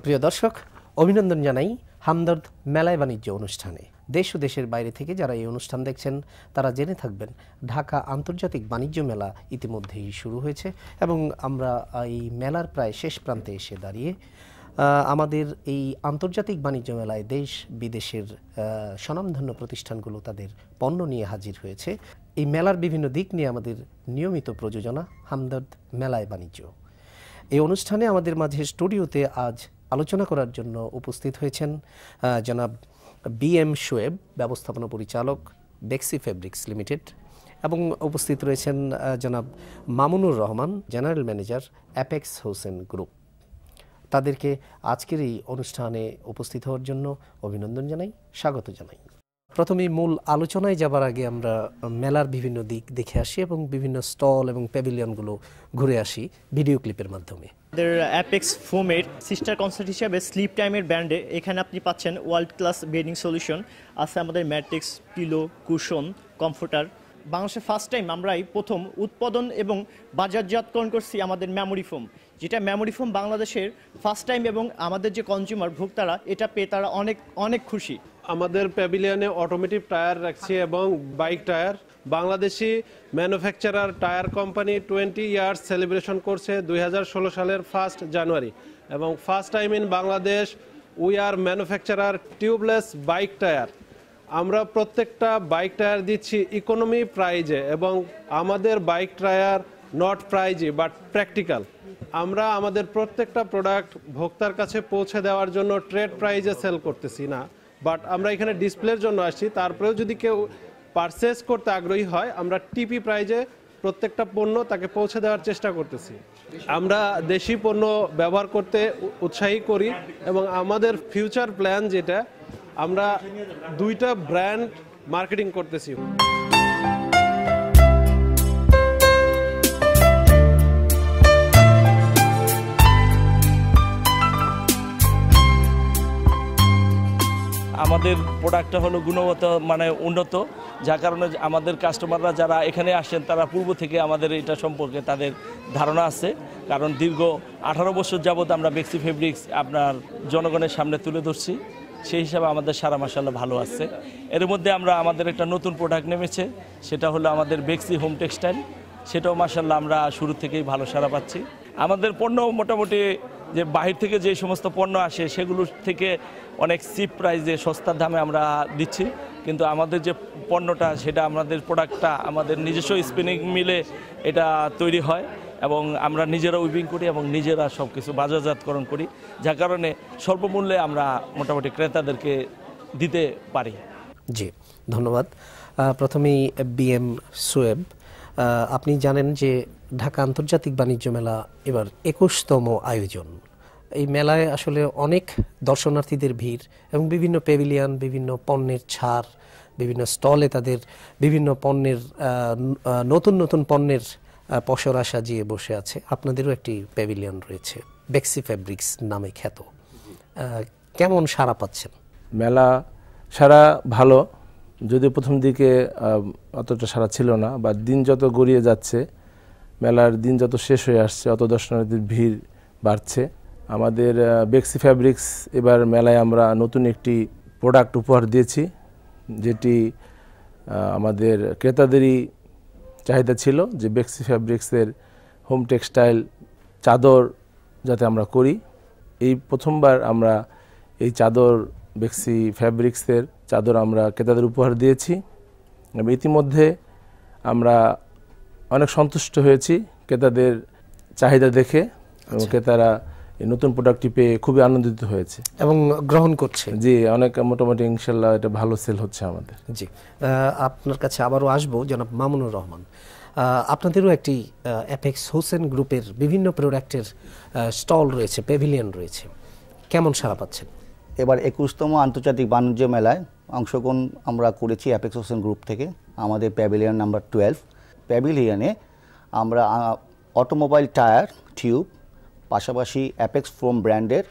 প্রিয় দর্শক, অভিনন্দন জানাই হামদর্দ মেলায় বাণিজ্য অনুষ্ঠানে। দেশ ও দেশের বাইরে থেকে যারা এই অনুষ্ঠান দেখছেন তারা জেনে থাকবেন ঢাকা আন্তর্জাতিক বাণিজ্য মেলা ইতিমধ্যেই শুরু হয়েছে এবং আমরা এই মেলার প্রায় শেষ প্রান্তে এসে দাঁড়িয়ে আমাদের এই আন্তর্জাতিক বাণিজ্য মেলায় দেশ বিদেশের স্বনামধন্য প্রতিষ্ঠানগুলো তাদের পণ্য নিয়ে হাজির হয়েছে। এই মেলার বিভিন্ন দিক নিয়ে আমাদের নিয়মিত প্রযোজনা হামদর্দ মেলায় বাণিজ্য। এই অনুষ্ঠানে আমাদের মাঝে স্টুডিওতে আজ আলোচনা করার জন্য উপস্থিত হয়েছেন জনাব BM শোয়েব, ব্যবস্থাপনা পরিচালক, বেক্সি ফেব্রিক্স লিমিটেড, এবং উপস্থিত রয়েছেন জনাব Mamunur Rahman, general manager apex Hossain group. তাদেরকে আজকের এই অনুষ্ঠানে উপস্থিত হওয়ার জন্য অভিনন্দন জানাই, স্বাগত জানাই। প্রথমেই মূল আলোচনায় যাবার আগে আমরা মেলার বিভিন্ন দিক দেখে আসি এবং বিভিন্ন স্টল এবং প্যাভিলিয়নগুলো ঘুরে আসি ভিডিও ক্লিপের মাধ্যমে। আমাদের অ্যাপেক্স ফোমের সিস্টার কনসার্ট হিসেবে স্লিপ টাইমের ব্র্যান্ডে এখানে আপনি পাচ্ছেন ওয়ার্ল্ড ক্লাস বেডিং সলিউশন, আছে আমাদের ম্যাট্রিক্স, পিলো, কুশন, কমফোর্টার। বাংলাদেশে ফার্স্ট টাইম আমরাই প্রথম উৎপাদন এবং বাজারজাতকরণ করছি আমাদের মেমোরি ফোম, যেটা মেমোরি ফোম বাংলাদেশের ফার্স্ট টাইম, এবং আমাদের যে কনজিউমার ভোক্তারা এটা পেয়ে তারা অনেক অনেক খুশি। আমাদের প্যাভিলিয়নে অটোমেটিক টায়ার রাখছি এবং bike tyre. Bangladeshi manufacturer tyre company 20 years celebration করছে 2016 সালের 1 জানুয়ারি, এবং first time in Bangladesh we are manufacturer tubeless bike tyre. আমরা প্রত্যেকটা বাইক টায়ার দিচ্ছি ইকোনমি প্রাইজে, এবং আমাদের বাইক টায়ার নট প্রাইজে বাট প্র্যাকটিক্যাল। আমরা আমাদের প্রত্যেকটা প্রোডাক্ট ভোক্তার কাছে পৌঁছে দেওয়ার জন্য ট্রেড প্রাইজে সেল করতেছি না, বাট আমরা এখানে ডিসপ্লের জন্য আসছি। তারপরেও যদি কেউ পারচেস করতে আগ্রহী হয়, আমরা টিপি প্রাইজে প্রত্যেকটা পণ্য তাকে পৌঁছে দেওয়ার চেষ্টা করতেছি। আমরা দেশি পণ্য ব্যবহার করতে উৎসাহী করি, এবং আমাদের ফিউচার প্ল্যান যেটা, আমরা 2টা ব্র্যান্ড মার্কেটিং করতেছি। আমাদের প্রোডাক্টটা হলো গুণগত মানে উন্নত, যার কারণে আমাদের কাস্টমাররা যারা এখানে আসেন তারা পূর্ব থেকে আমাদের এটা সম্পর্কে তাদের ধারণা আছে, কারণ দীর্ঘ 18 বছর যাবৎ আমরা বেক্সি ফেব্রিক্স আপনার জনগণের সামনে তুলে ধরছি। সেই হিসাবে আমাদের সারা মাশাআল্লাহ ভালো আছে। এর মধ্যে আমরা আমাদের একটা নতুন প্রোডাক্ট নেমেছে, সেটা হলো আমাদের বেক্সি হোম টেক্সটাইল। সেটাও মাশাআল্লাহ আমরা শুরু থেকেই ভালো সাড়া পাচ্ছি। আমাদের পণ্য মোটামুটি যে বাহির থেকে যে সমস্ত পণ্য আসে সেগুলোর থেকে অনেক চিপ প্রাইসে সস্তার দামে আমরা দিচ্ছি, কিন্তু আমাদের যে পণ্যটা সেটা আমাদের প্রোডাক্টটা আমাদের নিজস্ব স্পিনিং মিলে এটা তৈরি হয়, এবং আমরা নিজেরা উইভিং করি এবং নিজেরা সব কিছু বাজারজাতকরণ করি, যার কারণে স্বল্প মূল্যে আমরা মোটামুটি ক্রেতাদেরকে দিতে পারি। জি, ধন্যবাদ। প্রথমেই BM শোয়েব, আপনি জানেন যে ঢাকা আন্তর্জাতিক বাণিজ্য মেলা এবার 21তম আয়োজন। এই মেলায় আসলে অনেক দর্শনার্থীদের ভিড় এবং বিভিন্ন প্যাভিলিয়ন, বিভিন্ন পণ্যের ছাড়, বিভিন্ন স্টলে তাদের বিভিন্ন পণ্যের নতুন নতুন পণ্যের পসরা সাজিয়ে বসে আছে। আপনাদেরও একটি প্যাভিলিয়ন রয়েছে বেক্সি ফেব্রিক্স নামে খ্যাত। কেমন সাড়া পাচ্ছেন? মেলা সারা ভালো, যদিও প্রথম দিকে অতটা সারা ছিল না, বা দিন যত গড়িয়ে যাচ্ছে, মেলার দিন যত শেষ হয়ে আসছে, অত দর্শনার্থীর ভিড় বাড়ছে। আমাদের বেক্সি ফ্যাব্রিক্স এবার মেলায় আমরা নতুন একটি প্রোডাক্ট উপহার দিয়েছি, যেটি আমাদের ক্রেতাদেরই চাহিদা ছিল যে বেক্সি ফ্যাব্রিক্সের হোম টেক্সটাইল চাদর যাতে আমরা করি। এই প্রথমবার আমরা এই চাদর বেক্সি ফ্যাব্রিক্সের চাদর আমরা ক্রেতাদের উপহার দিয়েছি, এবং ইতিমধ্যে আমরা অনেক সন্তুষ্ট হয়েছি ক্রেতাদের চাহিদা দেখে, এবং ক্রেতারা এই নতুন প্রোডাক্টটি পেয়ে খুবই আনন্দিত হয়েছে এবং গ্রহণ করছে। জি, অনেক মোটামুটি ইনশাল্লাহ এটা ভালো সেল হচ্ছে আমাদের। জি, আপনার কাছে আবারও আসবো জনাব মামুনুর রহমান। আপনাদেরও একটি অ্যাপেক্স হোসেন গ্রুপের বিভিন্ন প্রোডাক্টের স্টল রয়েছে, প্যাভিলিয়ন রয়েছে, কেমন সাড়া পাচ্ছেন? এবার 21তম আন্তর্জাতিক বাণিজ্য মেলায় অংশগ্রহণ আমরা করেছি অ্যাপেক্স হোসেন গ্রুপ থেকে। আমাদের প্যাভিলিয়ন নাম্বার 12। প্যাভিলিয়নে আমরা অটোমোবাইল টায়ার, টিউব, পাশাপাশি অ্যাপেক্স ফোম ব্র্যান্ডের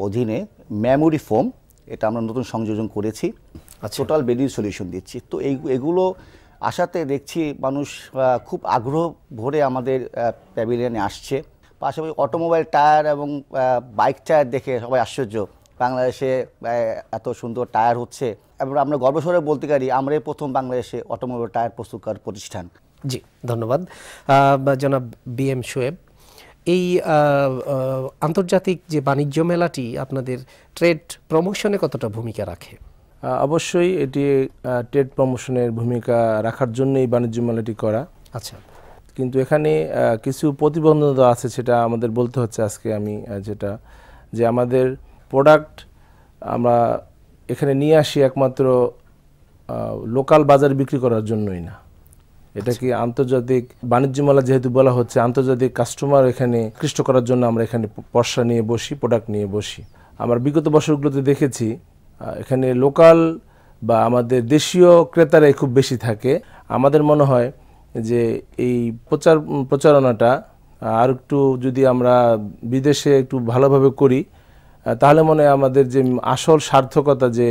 অধীনে মেমোরি ফোম, এটা আমরা নতুন সংযোজন করেছি। টোটাল বেডিং সলিউশন দিচ্ছি। তো এগুলো আসাতে দেখছি মানুষ খুব আগ্রহ ভরে আমাদের প্যাভিলিয়নে আসছে। পাশাপাশি অটোমোবাইল টায়ার এবং বাইক টায়ার দেখে সবাই আশ্চর্য, বাংলাদেশে এত সুন্দর টায়ার হচ্ছে। এবং আমরা গর্বসরে বলতে পারি আমরাই প্রথম বাংলাদেশে অটোমোবাইল টায়ার প্রস্তুতকারক প্রতিষ্ঠান। জি, ধন্যবাদ জনাব BM শোয়েব। এই আন্তর্জাতিক যে বাণিজ্য মেলাটি আপনাদের ট্রেড প্রমোশনে কতটা ভূমিকা রাখে? অবশ্যই এটি ট্রেড প্রমোশনের ভূমিকা রাখার জন্যই বাণিজ্য মেলাটি করা। আচ্ছা, কিন্তু এখানে কিছু প্রতিবন্ধকতা আছে, সেটা আমাদের বলতে হচ্ছে আজকে আমি, যেটা যে আমাদের প্রোডাক্ট আমরা এখানে নিয়ে আসি একমাত্র লোকাল বাজারে বিক্রি করার জন্যই না। এটা কি আন্তর্জাতিক বাণিজ্য মেলা যেহেতু বলা হচ্ছে, আন্তর্জাতিক কাস্টমার এখানে আকৃষ্ট করার জন্য আমরা এখানে পসরা নিয়ে বসি, প্রোডাক্ট নিয়ে বসি। আমরা বিগত বছরগুলোতে দেখেছি এখানে লোকাল বা আমাদের দেশীয় ক্রেতারাই খুব বেশি থাকে। আমাদের মনে হয় যে এই প্রচারণাটা আর একটু যদি আমরা বিদেশে একটু ভালোভাবে করি, তাহলে মনে হয় আমাদের যে আসল সার্থকতা, যে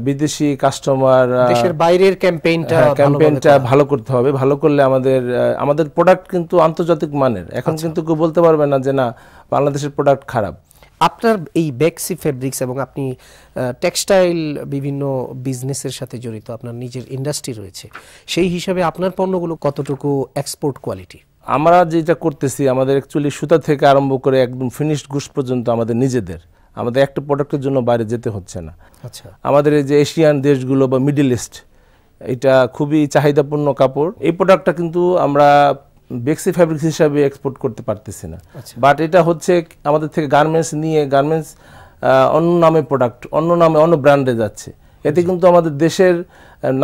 বিদেশি কাস্টমার, দেশের বাইরের ক্যাম্পেইনটা ভালো করতে হবে। ভালো করলে আমাদের প্রোডাক্ট কিন্তু আন্তর্জাতিক মানের। এখন কিন্তু কেউ বলতে পারবে না যে না, বাংলাদেশের প্রোডাক্ট খারাপ। আপনার এই বেক্সি ফেব্রিক্স এবং আপনি টেক্সটাইল বিভিন্ন বিজনেসের সাথে জড়িত, আপনার নিজের ইন্ডাস্ট্রি রয়েছে, সেই হিসাবে আপনার পণ্যগুলো কতটুকু এক্সপোর্ট কোয়ালিটি? আমরা যেটা করতেছি, আমাদের অ্যাকচুয়ালি সুতা থেকে আরম্ভ করে একদম ফিনিশড গুডস পর্যন্ত আমাদের নিজেদের, আমাদের একটা প্রোডাক্টের জন্য বাইরে যেতে হচ্ছে না। আচ্ছা, আমাদের এই যে এশিয়ান দেশগুলো বা মিডল ইস্ট, এটা খুবই চাহিদাপূর্ণ কাপড়। এই প্রোডাক্টটা কিন্তু আমরা বেক্সি ফ্যাব্রিক্স হিসাবে এক্সপোর্ট করতে পারতেছি না। বাট এটা হচ্ছে আমাদের থেকে গার্মেন্টস নিয়ে, গার্মেন্টস অন্য নামে প্রোডাক্ট, অন্য নামে অন্য ব্র্যান্ডে যাচ্ছে। এতে কিন্তু আমাদের দেশের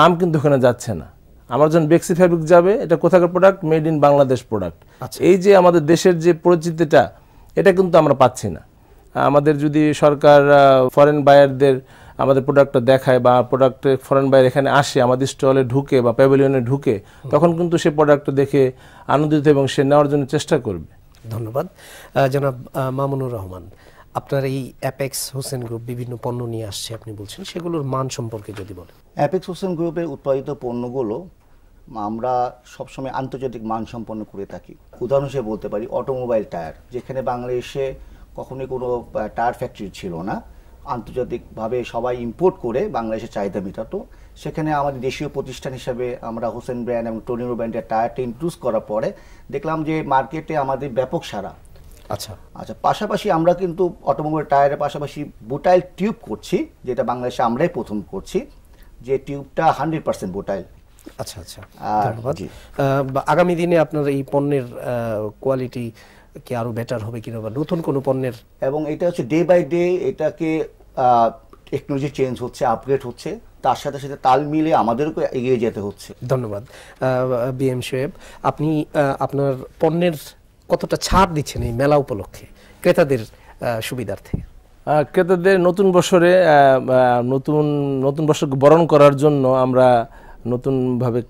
নাম কিন্তু ওখানে যাচ্ছে না। আমার যখন বেক্সি ফ্যাব্রিক যাবে, এটা কোথাকার product, made in Bangladesh product. এই যে আমাদের দেশের যে পরিচিতিটা, এটা কিন্তু আমরা পাচ্ছি না। আমাদের যদি সরকার ফরেন বায়ারদের আমাদের প্রোডাক্টটা দেখায় বা প্রোডাক্টে ফরেন বায়ার এখানে আসে, আমাদের স্টলে ঢুকে বা প্যাভিলিয়নে ঢুকে, তখন কিন্তু সে প্রোডাক্টটা দেখে আনন্দিত এবং সে নেওয়ার জন্য চেষ্টা করবে। ধন্যবাদ জনাব মামুনুর রহমান। আপনার এই অ্যাপেক্স হোসেন গ্রুপ বিভিন্ন পণ্য নিয়ে আসছে, আপনি বলছেন, সেগুলোর মান সম্পর্কে যদি বলেন। অ্যাপেক্স হোসেন গ্রুপের উৎপাদিত পণ্যগুলো আমরা সবসময় আন্তর্জাতিক মান সম্পন্ন করে থাকি। উদাহরণ হিসেবে বলতে পারি অটোমোবাইল টায়ার, যেখানে বাংলাদেশে কখনোই কোনো টায়ার ফ্যাক্টরি ছিল না, আন্তর্জাতিকভাবে সবাই ইম্পোর্ট করে বাংলাদেশের চাহিদা মেটাতো। সেখানে আমাদের দেশীয় প্রতিষ্ঠান হিসাবে আমরা হোসেন ব্র্যান্ড এবং টর্নিনো ব্র্যান্ডের টায়ারটা ইন্ট্রোডিউস করার পরে দেখলাম যে মার্কেটে আমাদের ব্যাপক সাড়া। আচ্ছা, পাশাপাশি আমরা কিন্তু অটোমোবাইল টায়ারের পাশাপাশি বুটাইল টিউব করছি, যেটা বাংলাদেশে আমরাই প্রথম করছি, যে টিউবটা 100% বুটাইল। আচ্ছা আচ্ছা, ধন্যবাদ। আগামী দিনে আপনার এই পণ্যের কোয়ালিটি কি আরো বেটার হবে কিনা, বা নতুন কোনো পণ্যের? এবং এটা হচ্ছে ডে বাই ডে এটাকে টেকনোলজি চেঞ্জ হচ্ছে, আপগ্রেড হচ্ছে, তার সাথে সাথে তাল মিলে আমাদেরকে এগিয়ে যেতে হচ্ছে। ধন্যবাদ BM শোয়েব। আপনি আপনার পণ্যের কতটা ছাড় দিচ্ছেন এই মেলা উপলক্ষে ক্রেতাদের সুবিধার্থে? ক্রেতাদের নতুন বছরে নতুন বছরকে বরণ করার জন্য আমরা নতুনভাবে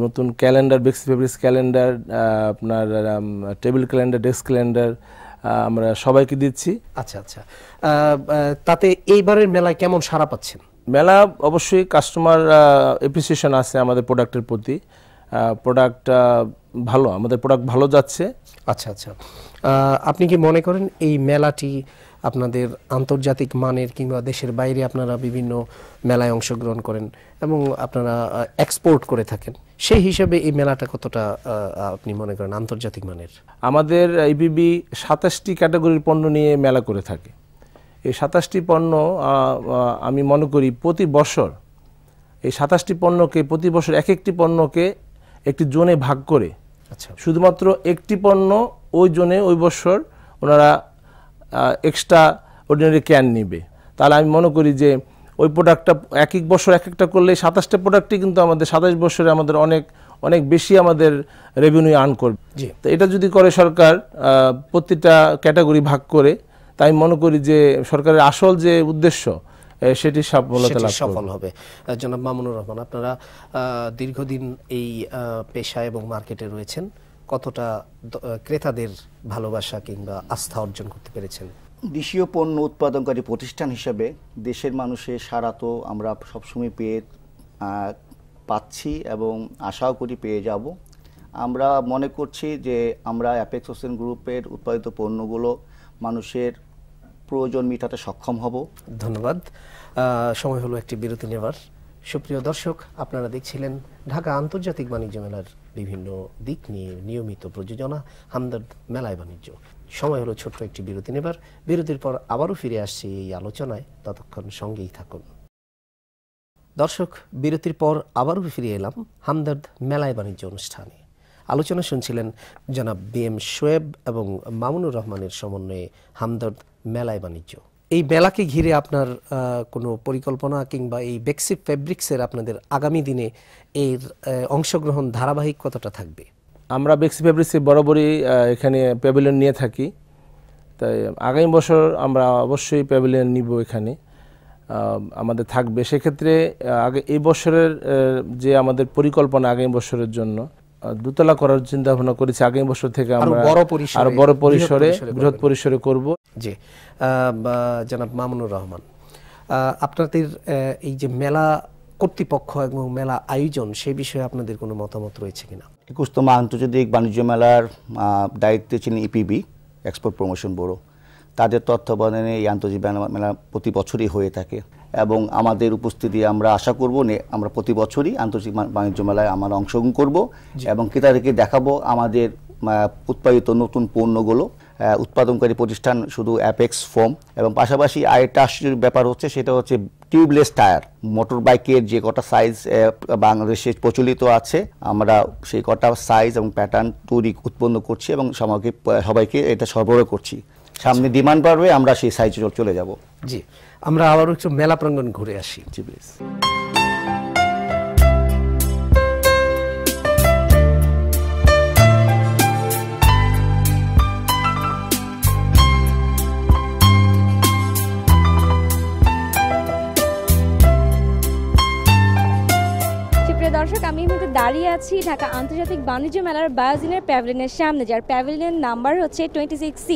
নতুন ক্যালেন্ডার, বেক্সি ফেব্রিক্স ক্যালেন্ডার, আপনার টেবিল ক্যালেন্ডার, ডেস্ক ক্যালেন্ডার আমরা সবাইকে দিচ্ছি। আচ্ছা আচ্ছা, তাতে এইবারের মেলায় কেমন সাড়া পাচ্ছেন? মেলা অবশ্যই কাস্টমার অ্যাপ্রিসিয়েশন আছে আমাদের প্রোডাক্টের প্রতি। প্রোডাক্ট ভালো, আমাদের প্রোডাক্ট ভালো যাচ্ছে। আচ্ছা আচ্ছা, আপনি কি মনে করেন এই মেলাটি আপনাদের আন্তর্জাতিক মানের, কিংবা দেশের বাইরে আপনারা বিভিন্ন মেলায় অংশগ্রহণ করেন এবং আপনারা এক্সপোর্ট করে থাকেন, সেই হিসাবে এই মেলাটা কতটা আপনি মনে করেন আন্তর্জাতিক মানের? আমাদের ইপিবি 27টি ক্যাটাগরির পণ্য নিয়ে মেলা করে থাকে। এই 27টি পণ্য আমি মনে করি প্রতি বছর এই 27টি পণ্যকে, প্রতি বছর এক একটি পণ্যকে একটি জোনে ভাগ করে, আচ্ছা, শুধুমাত্র একটি পণ্য ওই জোনে ওই বছর ওনারা এক্সট্রা অর্ডিনারি ক্যান নেবে। তাহলে আমি মনে করি যে ওই প্রোডাক্টটা এক এক বছর এক একটা করলে 27টা প্রোডাক্টই কিন্তু আমাদের 27 বছরে আমাদের অনেক অনেক বেশি আমাদের রেভিনিউ আর্ন করবে। জি, তো এটা যদি করে সরকার প্রতিটা ক্যাটাগরি ভাগ করে, তাই মনে করি যে সরকারের আসল যে উদ্দেশ্য সেটি সফল হবে। জনাব মামুনুর রহমান, আপনারা দীর্ঘদিন এই পেশা এবং মার্কেটে রয়েছেন, কতটা ক্রেতাদের ভালোবাসা কিংবা আস্থা অর্জন করতে পেরেছেন? দেশীয় পণ্য উৎপাদনকারী প্রতিষ্ঠান হিসেবে দেশের মানুষের সাড়া তো আমরা সবসময় পাচ্ছি এবং আশাও করি পেয়ে যাব। আমরা মনে করছি যে আমরা অ্যাপেক্স হোসেন গ্রুপের উৎপাদিত পণ্যগুলো মানুষের প্রয়োজন মেটাতে সক্ষম হব। ধন্যবাদ। সময় হলো একটি বিরতি নেবার। সুপ্রিয় দর্শক, আপনারা দেখছিলেন ঢাকা আন্তর্জাতিক বাণিজ্য মেলার বিভিন্ন দিক নিয়ে নিয়মিত প্রযোজনা হামদর্দ মেলায় বাণিজ্য। সময় হলো ছোট্ট একটি বিরতি নেবার। বিরতির পর আবারও ফিরে আসছি এই আলোচনায়, ততক্ষণ সঙ্গেই থাকুন। দর্শক, বিরতির পর আবারও ফিরে এলাম হামদর্দ মেলায় বাণিজ্য অনুষ্ঠানে। আলোচনা শুনছিলেন জনাব BM শোয়েব এবং মামুনুর রহমানের সমন্বয়ে হামদর্দ মেলায় বাণিজ্য। এই মেলাকে ঘিরে আপনার কোনো পরিকল্পনা কিংবা এই বেক্সি ফেব্রিক্সের আপনাদের আগামী দিনে এর অংশগ্রহণ ধারাবাহিক কতটা থাকবে? আমরা বেক্সি ফেব্রিক্সে বরাবরই এখানে প্যাভিলিয়ন নিয়ে থাকি, তাই আগামী বছর আমরা অবশ্যই প্যাভিলিয়ন নিব এখানে, আমাদের থাকবে। সেক্ষেত্রে এই বছরের যে আমাদের পরিকল্পনা আগামী বছরের জন্য দোতলা করার চিন্তা ভাবনা করেছি। আগামী বছর থেকে আমরা আরো বড় পরিসরে বৃহৎ পরিসরে করব। জি, জনাব মামুনুর রহমান, আপনাদের এই যে মেলা কর্তৃপক্ষ এবং মেলা আয়োজন, সেই বিষয়ে আপনাদের কোনো মতামত রয়েছে কিনা? 21তম আন্তর্জাতিক বাণিজ্য মেলার দায়িত্বে ছিলেন EPB, এক্সপোর্ট প্রমোশন ব্যুরো। তাদের তত্ত্বাবধানে এই আন্তর্জাতিক মেলা প্রতি বছরই হয়ে থাকে এবং আমাদের উপস্থিতি আমরা আশা করব আমরা প্রতি বছরই আন্তর্জাতিক বাণিজ্য মেলায় আমরা অংশগ্রহণ করব এবং ক্রেতাদেরকে দেখাবো আমাদের উৎপাদিত নতুন পণ্যগুলো। উৎপাদনকারী প্রতিষ্ঠান শুধু অ্যাপেক্স ফোম এবং পাশাপাশি আরেকটা আশ্চর্যের ব্যাপার হচ্ছে, সেটা হচ্ছে টিউবলেস টায়ার। মোটর বাইকের যে কটা সাইজ বাংলাদেশে প্রচলিত আছে, আমরা সেই কটা সাইজ এবং প্যাটার্ন উৎপন্ন করছি এবং সবাইকে এটা সরবরাহ করছি। সামনে ডিমান্ড বাড়বে, আমরা সেই সাইজে চলে যাব। জি, আমরা আবারও একটু মেলা প্রাঙ্গণ ঘুরে আসি। জি প্লিজ। দর্শক, আমি এই মুহূর্তে দাঁড়িয়ে আছি ঢাকা আন্তর্জাতিক বাণিজ্য মেলার বায়োজিনের প্যাভিলিয়নের সামনে, যার প্যাভিলিয়ন নাম্বার হচ্ছে 26C।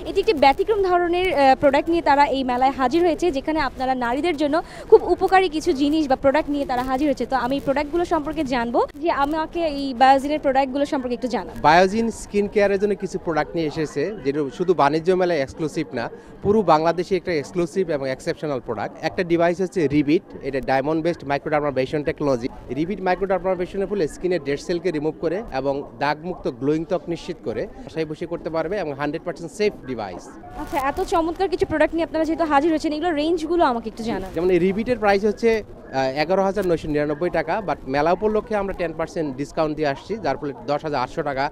এটি একটি ব্যতিক্রম ধরনের প্রোডাক্ট নিয়ে তারা এই মেলায় হাজির হয়েছে, যেখানে আপনারা নারীদের জন্য খুব উপকারী কিছু জিনিস বা প্রোডাক্ট নিয়ে তারা হাজির হয়েছে। তো আমি এই প্রোডাক্টগুলো সম্পর্কে জানবো, যে আমাকে এই বায়োজিনের প্রোডাক্টগুলো সম্পর্কে একটু জানান। বায়োজিন স্কিন কেয়ারের জন্য কিছু প্রোডাক্ট নিয়ে এসেছে, যেটা শুধু বাণিজ্য মেলায় এক্সক্লুসিভ না, পুরো বাংলাদেশে একটা এক্সক্লুসিভ এবং এক্সেপশনাল প্রোডাক্ট। একটা ডিভাইস হচ্ছে রিবিট, এটা ডায়মন্ড বেসড মাইক্রোডার্মাব্রেশন টেকনোলজি। রিবিট মাইক্রোডার্মাব্রেশনের ফলে স্কিনের ডেড সেলকে রিমুভ করে এবং দাগমুক্ত গ্লোয়িং ত্বক নিশ্চিত করে বাসায় বসে করতে পারবে এবং 100% সেফ ডিভাইস। আচ্ছা, এত চমৎকার কিছু প্রোডাক্ট নিয়ে আপনারা যেহেতু হাজির হয়েছেন, এগুলো রেঞ্জগুলো আমাকে একটু জানান। যেমন এই রিবিটের প্রাইস হচ্ছে 11,999 টাকা, বাট মেলা উপলক্ষে আমরা 10% ডিসকাউন্ট দিয়ে আসছি, যার ফলে 10,800 টাকা।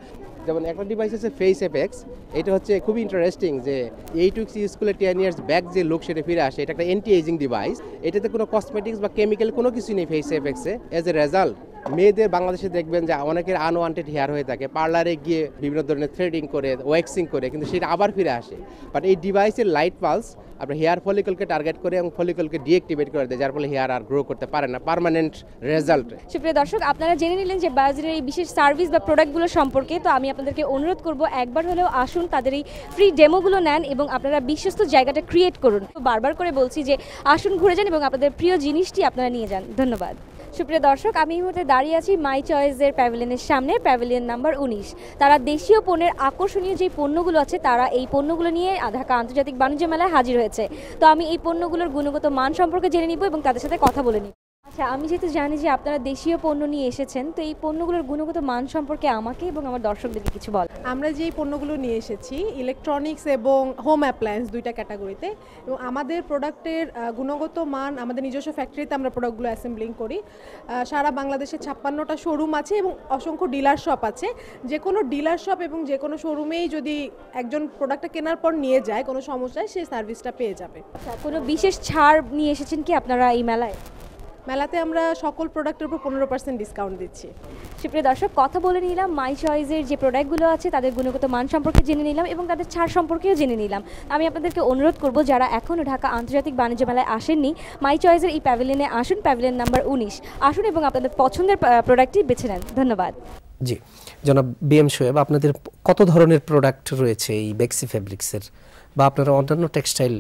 যেমন একটা ডিভাইস হচ্ছে ফেস এফেক্স, এটা হচ্ছে খুবই ইন্টারেস্টিং যে 8 উইকস ইউজ করলে 10 ইয়ার্স ব্যাক যে লুক সেটা ফিরে আসে। এটা একটা অ্যান্টি এজিং ডিভাইস, এটাতে কোনো কসমেটিক্স বা কেমিক্যাল কোনো কিছু নেই ফেস এফেক্সে। এজ এ রেজাল্ট মেয়েদের বাংলাদেশে দেখবেন যে অনেকের আনওয়ান্টেড হেয়ার হয়ে থাকে, পার্লারে গিয়ে বিভিন্ন ধরনের থ্রেডিং করে ওয়াক্সিং করে, কিন্তু সেটা আবার ফিরে আসে। বাট এই ডিভাইসের লাইট পালস আপনার হেয়ার ফলিকলকে টার্গেট করে এবং ফলিকলকে ডিঅ্যাক্টিভেট করে দেয়, যার ফলে হেয়ার আর গ্রো করতে পারে না, পার্মানেন্ট রেজাল্ট। সুপ্রিয় দর্শক, আপনারা জেনে নিলেন যে বায়োজিনের এই বিশেষ সার্ভিস বা প্রোডাক্টগুলো সম্পর্কে। তো আমি আপনাদেরকে অনুরোধ করব, একবার হলেও আসুন, তাদের এই ফ্রি ডেমোগুলো নেন এবং আপনারা বিশ্বস্ত জায়গাটা ক্রিয়েট করুন। বারবার করে বলছি যে আসুন, ঘুরে যান এবং আপনাদের প্রিয় জিনিসটি আপনারা নিয়ে যান। ধন্যবাদ। সুপ্রিয় দর্শক, আমি এই মুহূর্তে দাঁড়িয়ে আছি মাই চয়েসের প্যাভিলিয়নের সামনে, প্যাভিলিয়ন নাম্বার 19। তারা দেশীয় পণ্যের আকর্ষণীয় যে পণ্যগুলো আছে, তারা এই পণ্যগুলো নিয়ে ঢাকা আন্তর্জাতিক বাণিজ্য মেলায় হাজির হয়েছে। তো আমি এই পণ্যগুলোর গুণগত মান সম্পর্কে জেনে নিব এবং তাদের সাথে কথা বলে নিব। আচ্ছা, আমি যেহেতু জানি যে আপনারা দেশীয় পণ্য নিয়ে এসেছেন, তো এই পণ্যগুলোর গুণগত মান সম্পর্কে আমাকে এবং আমার দর্শকদেরকে কিছু বল। আমরা যেই পণ্যগুলো নিয়ে এসেছি ইলেকট্রনিক্স এবং হোম অ্যাপ্লায়েন্স দুইটা ক্যাটাগরিতে, এবং আমাদের প্রোডাক্টের গুণগত মান আমাদের নিজস্ব ফ্যাক্টরিতে আমরা প্রোডাক্টগুলো অ্যাসেম্বলিং করি। সারা বাংলাদেশে 56টা শোরুম আছে এবং অসংখ্য ডিলার শপ আছে। যে কোনো ডিলার শপ এবং যে কোনো শোরুমেই যদি একজন প্রোডাক্টটা কেনার পর নিয়ে যায় কোনো সমস্যায়, সেই সার্ভিসটা পেয়ে যাবে। আচ্ছা, কোনো বিশেষ ছাড় নিয়ে এসেছেন কি আপনারা এই মেলায়? মেলাতে আমরা সকল প্রোডাক্টের উপর 15% ডিসকাউন্ট দিচ্ছি। সুপ্রিয় দর্শক, কথা বলে নিলাম মাই চয়েসের যে প্রোডাক্টগুলো আছে তাদের গুণগত মান সম্পর্কে জেনে নিলাম এবং তাদের ছাড় সম্পর্কেও জেনে নিলাম। আমি আপনাদেরকে অনুরোধ করব, যারা এখনও ঢাকা আন্তর্জাতিক বাণিজ্য মেলায় আসেননি, মাই চয়েসের এই প্যাভিলিয়নে আসুন, প্যাভিলিয়ন নাম্বার 19 আসুন এবং আপনাদের পছন্দের প্রোডাক্টটি বেছে নেন। ধন্যবাদ। জি, জনাব BM শোয়েব, আপনাদের কত ধরনের প্রোডাক্ট রয়েছে এই বেক্সি ফেব্রিক্সের, বা আপনারা অন্যান্য টেক্সটাইল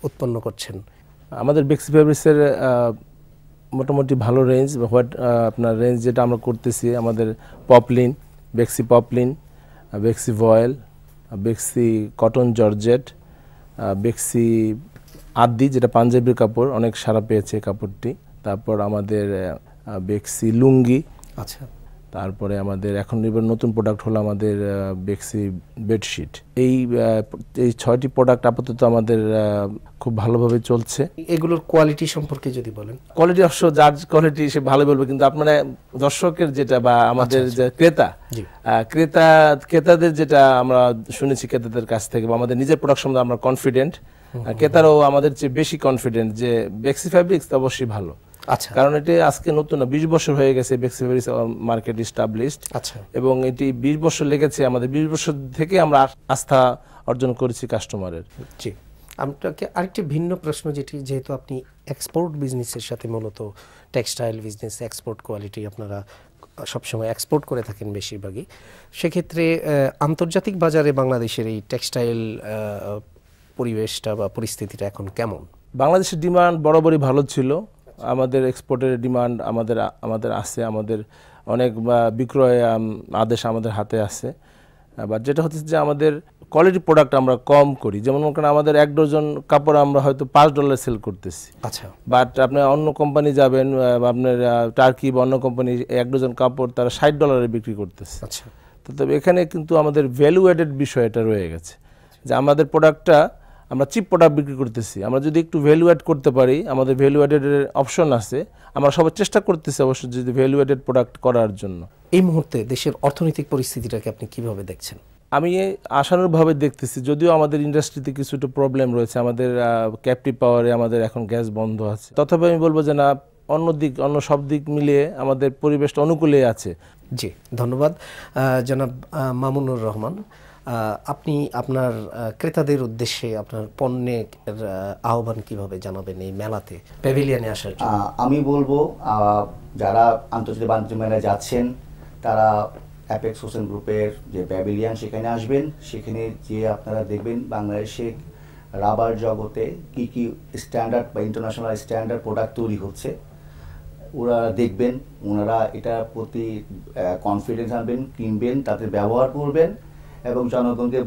উৎপন্ন করছেন? আমাদের বেক্সি ফেব্রিক্সের মোটামুটি ভালো রেঞ্জ, আপনার রেঞ্জ যেটা আমরা করতেছি, আমাদের পপলিন, বেক্সি পপলিন, বেক্সি ভয়েল, বেক্সি কটন জর্জেট, বেক্সি আদি যেটা পাঞ্জাবির কাপড়, অনেক সারা পেয়েছে কাপড়টি। তারপর আমাদের বেক্সি লুঙ্গি, আচ্ছা, তারপরে আমাদের এখন নতুন প্রোডাক্ট হলো আমাদের বেক্সি বেডশিট। এই 6টি প্রোডাক্ট আপাতত আমাদের খুব ভালোভাবে চলছে। এগুলোর কোয়ালিটি সম্পর্কে যদি বলেন। কোয়ালিটি অবশ্য যার কোয়ালিটি সে ভালো বলবে, কিন্তু আপনারা দর্শকের যেটা বা আমাদের যে ক্রেতাদের যেটা আমরা শুনেছি ক্রেতাদের কাছ থেকে বা আমাদের নিজের প্রোডাক্ট সম্বন্ধে আমরা কনফিডেন্ট, ক্রেতারাও আমাদের চেয়ে বেশি কনফিডেন্ট যে বেক্সি ফ্যাব্রিক্স অবশ্যই ভালো। আচ্ছা, কারণ এটি আজকে নতুন না, 20 বছর হয়ে গেছে বেক্সি ফ্যাব্রিক্স মার্কেট এস্টাবলিশড। আচ্ছা, এবং এটি 20 বছর লেগেছে আমাদের, 20 বছর থেকে আমরা আস্থা অর্জন করেছি কাস্টমারের। জি, আপনাকে আরেকটি ভিন্ন প্রশ্ন, যেহেতু আপনি এক্সপোর্ট বিজনেসের সাথে মূলত টেক্সটাইল বিজনেস, এক্সপোর্ট কোয়ালিটি আপনারা সবসময় এক্সপোর্ট করে থাকেন বেশিরভাগই, সেক্ষেত্রে আন্তর্জাতিক বাজারে বাংলাদেশের এই টেক্সটাইল পরিবেশটা বা পরিস্থিতিটা এখন কেমন? বাংলাদেশের ডিমান্ড বরাবরই ভালো ছিল, আমাদের এক্সপোর্টের ডিমান্ড আমাদের আছে, আমাদের অনেক বিক্রয় আদেশ আমাদের হাতে আছে। বাট যেটা হচ্ছে যে আমাদের কোয়ালিটি প্রোডাক্ট আমরা কম করি, যেমন আমাদের 1 ডজন কাপড় আমরা হয়তো $5 সেল করতেছি। আচ্ছা, বাট আপনি অন্য কোম্পানি যাবেন, আপনার টার্কি বা অন্য কোম্পানি 1 ডজন কাপড় তারা $60 বিক্রি করতেছে। আচ্ছা, তো তবে এখানে কিন্তু আমাদের ভ্যালু অ্যাডেড বিষয়টা রয়ে গেছে, যে আমাদের প্রোডাক্টটা আমরা চিপ প্রোডাক্ট বিক্রি করতেছি, আমরা যদি একটু ভ্যালু অ্যাড করতে পারি, আমাদের ভ্যালু অ্যাডেডের অপশন আছে, আমরা সবাই চেষ্টা করতেছি অবশ্যই যদি ভ্যালু অ্যাডেড প্রোডাক্ট করার জন্য। এই মুহূর্তে দেশের অর্থনৈতিক পরিস্থিতিটাকে আপনি কিভাবে দেখছেন? আমি আশানুরূপভাবে দেখতেছি, যদিও আমাদের ইন্ডাস্ট্রিতে কিছুটা প্রবলেম রয়েছে, আমাদের ক্যাপটিভ পাওয়ারে আমাদের এখন গ্যাস বন্ধ আছে, তথাপি আমি বলবো যে না, অন্য সব দিক মিলিয়ে আমাদের পরিবেশটা অনুকূলে আছে। জি, ধন্যবাদ জনাব মামুনুর রহমান। আপনি আপনার ক্রেতাদের উদ্দেশ্যে আপনার পণ্যের আহ্বান কিভাবে জানাবেন এই মেলাতে, প্যাভিলিয়নে আসার জন্য? আমি বলবো যারা আন্তর্জাতিক বাণিজ্য মেলায় যাচ্ছেন তারা অ্যাপেক্স হোসেন গ্রুপের যে প্যাভিলিয়ন সেখানে আসবেন। সেখানে যে আপনারা দেখবেন বাংলাদেশে রাবার জগতে কি কি স্ট্যান্ডার্ড বা ইন্টারন্যাশনাল স্ট্যান্ডার্ড প্রোডাক্ট তৈরি হচ্ছে, ওরা দেখবেন, ওনারা এটার প্রতি কনফিডেন্স আনবেন, কিনবেন, তাদের ব্যবহার করবেন এবং জনগণকে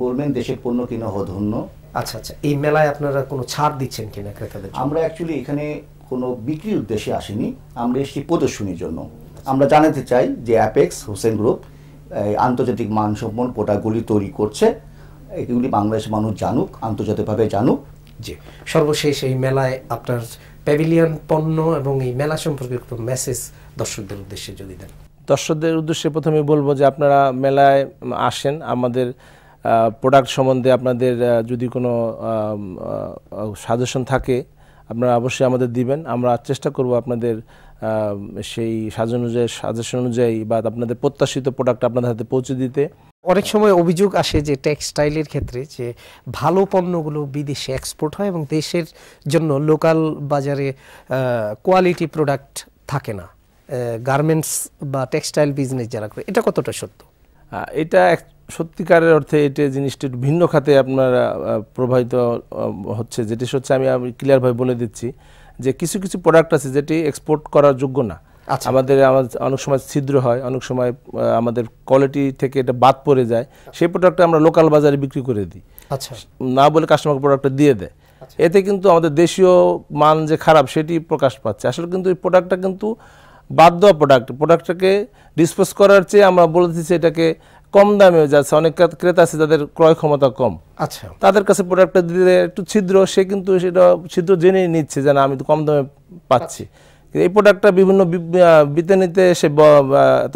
বলবেন দেশের পণ্য কিনা ধন্য। আচ্ছা আচ্ছা, এই মেলায় আপনারা কোনো ছাড় দিচ্ছেন কিনা ক্রেতাদের? আমরা অ্যাকচুয়ালি এখানে কোনো বিক্রির উদ্দেশ্যে আসিনি, আমরা এসেছি প্রদর্শনীর জন্য। আমরা জানাতে চাই যে অ্যাপেক্স হোসেন গ্রুপ আন্তর্জাতিক মানসম্পন্ন প্রোডাক্টগুলি তৈরি করছে, এগুলি বাংলাদেশের মানুষ জানুক, আন্তর্জাতিকভাবে জানুক। জি, সর্বশেষ এই মেলায় আপনার প্যাভিলিয়ন পণ্য এবং এই মেলা সম্পর্কে একটু মেসেজ দর্শকদের উদ্দেশ্যে যদি দেন। দর্শকদের উদ্দেশ্যে প্রথমে বলবো যে আপনারা মেলায় আসেন, আমাদের প্রোডাক্ট সম্বন্ধে আপনাদের যদি কোনো সাজেশন থাকে আপনারা অবশ্যই আমাদের দিবেন, আমরা চেষ্টা করব আপনাদের সেই সাজেশন অনুযায়ী বা আপনাদের প্রত্যাশিত প্রোডাক্ট আপনাদের হাতে পৌঁছে দিতে। অনেক সময় অভিযোগ আসে যে টেক্সটাইলের ক্ষেত্রে যে ভালো পণ্যগুলো বিদেশে এক্সপোর্ট হয় এবং দেশের জন্য লোকাল বাজারে কোয়ালিটি প্রোডাক্ট থাকে না, গার্মেন্টস বা টেক্সটাইল বিজনেস যারা করে, এটা কতটা সত্য? এটা সত্যিকারের অর্থে এটা জিনিসটা ভিন্ন খাতে আপনারা প্রভাবিত হচ্ছে, যেটি হচ্ছে আমি ক্লিয়ারভাবে বলে দিচ্ছি যে কিছু কিছু প্রোডাক্ট আছে যেটি এক্সপোর্ট করার যোগ্য না। আমাদের অনেক সময় ছিদ্র হয়, অনেক সময় আমাদের কোয়ালিটি থেকে এটা বাদ পড়ে যায়, সেই প্রোডাক্টটা আমরা লোকাল বাজারে বিক্রি করে দিই, আচ্ছা, না বলে কাস্টমার প্রোডাক্টটা দিয়ে দেয়। এতে কিন্তু আমাদের দেশীয় মান যে খারাপ সেটি প্রকাশ পাচ্ছে। আসলে কিন্তু এই প্রোডাক্টটা কিন্তু বাদ দেওয়া প্রোডাক্টটাকে ডিসপোজ করার চেয়ে আমরা বলে দিচ্ছি এটাকে কম দামে যাচ্ছে, অনেক ক্রেতা আছে যাদের ক্রয় ক্ষমতা কম, আচ্ছা, তাদের কাছে প্রোডাক্টটা দিলে একটু ছিদ্র, সে কিন্তু সেটা ছিদ্র জেনেই নিচ্ছে যে না আমি তো কম দামে পাচ্ছি। এই প্রোডাক্টটা বিভিন্ন বিতানিতে এসে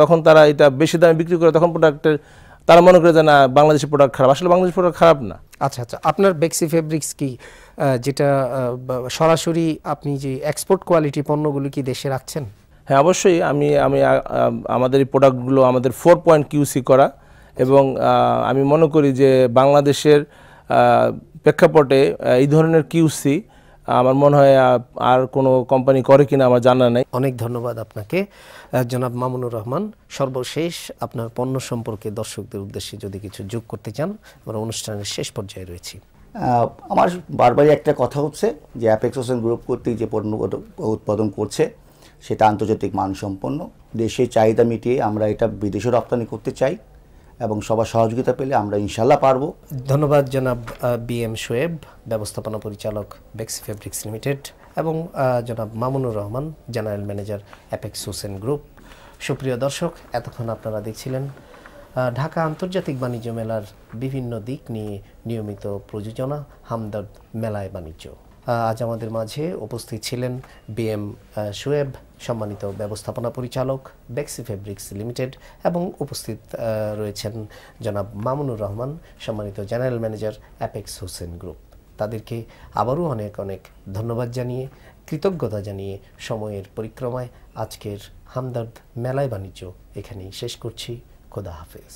তখন তারা এটা বেশি দামে বিক্রি করে, তখন প্রোডাক্টের তারা মনে করে যে না বাংলাদেশের প্রোডাক্ট খারাপ। আসলে বাংলাদেশের প্রোডাক্ট খারাপ না। আচ্ছা আচ্ছা, আপনার বেক্সি ফেব্রিক্স কি যেটা সরাসরি আপনি যে এক্সপোর্ট কোয়ালিটি পণ্যগুলো কি দেশে রাখছেন? হ্যাঁ, অবশ্যই। আমি আমাদের এই প্রোডাক্টগুলো আমাদের 4 পয়েন্ট QC করা, এবং আমি মনে করি যে বাংলাদেশের প্রেক্ষাপটে এই ধরনের QC আমার মনে হয় আর কোনো কোম্পানি করে কিনা আমার জানা নেই। অনেক ধন্যবাদ আপনাকে জনাব মামুনুর রহমান। সর্বশেষ আপনার পণ্য সম্পর্কে দর্শকদের উদ্দেশ্যে যদি কিছু যোগ করতে চান, আমরা অনুষ্ঠানের শেষ পর্যায়ে রয়েছি। আমার বারবারই একটা কথা হচ্ছে যে অ্যাপেক্স হোসেন গ্রুপ কর্তৃক যে পণ্য উৎপাদন করছে সেটা আন্তর্জাতিক মানসম্পন্ন, দেশের চাহিদা মিটিয়ে আমরা এটা বিদেশে রপ্তানি করতে চাই এবং সবার সহযোগিতা পেলে আমরা ইনশাল্লাহ পারবো। ধন্যবাদ জনাব BM শোয়েব, ব্যবস্থাপনা পরিচালক বেক্সি ফেব্রিক্স লিমিটেড, এবং জনাব Mamunur Rahman, general manager apex Hossain group. সুপ্রিয় দর্শক, এতক্ষণ আপনারা দেখছিলেন ঢাকা আন্তর্জাতিক বাণিজ্য মেলার বিভিন্ন দিক নিয়ে নিয়মিত প্রযোজনা হামদর্দ মেলায় বাণিজ্য। আজ আমাদের মাঝে উপস্থিত ছিলেন BM শোয়েব, সম্মানিত ব্যবস্থাপনা পরিচালক বেক্সি ফেব্রিক্স লিমিটেড, এবং উপস্থিত রয়েছেন জনাব মামুনুর রহমান, সম্মানিত general manager apex Hossain group. তাদেরকে আবারও অনেক অনেক ধন্যবাদ জানিয়ে, কৃতজ্ঞতা জানিয়ে সময়ের পরিক্রমায় আজকের হামদর্দ মেলায় বাণিজ্য এখানেই শেষ করছি। খোদা হাফেজ।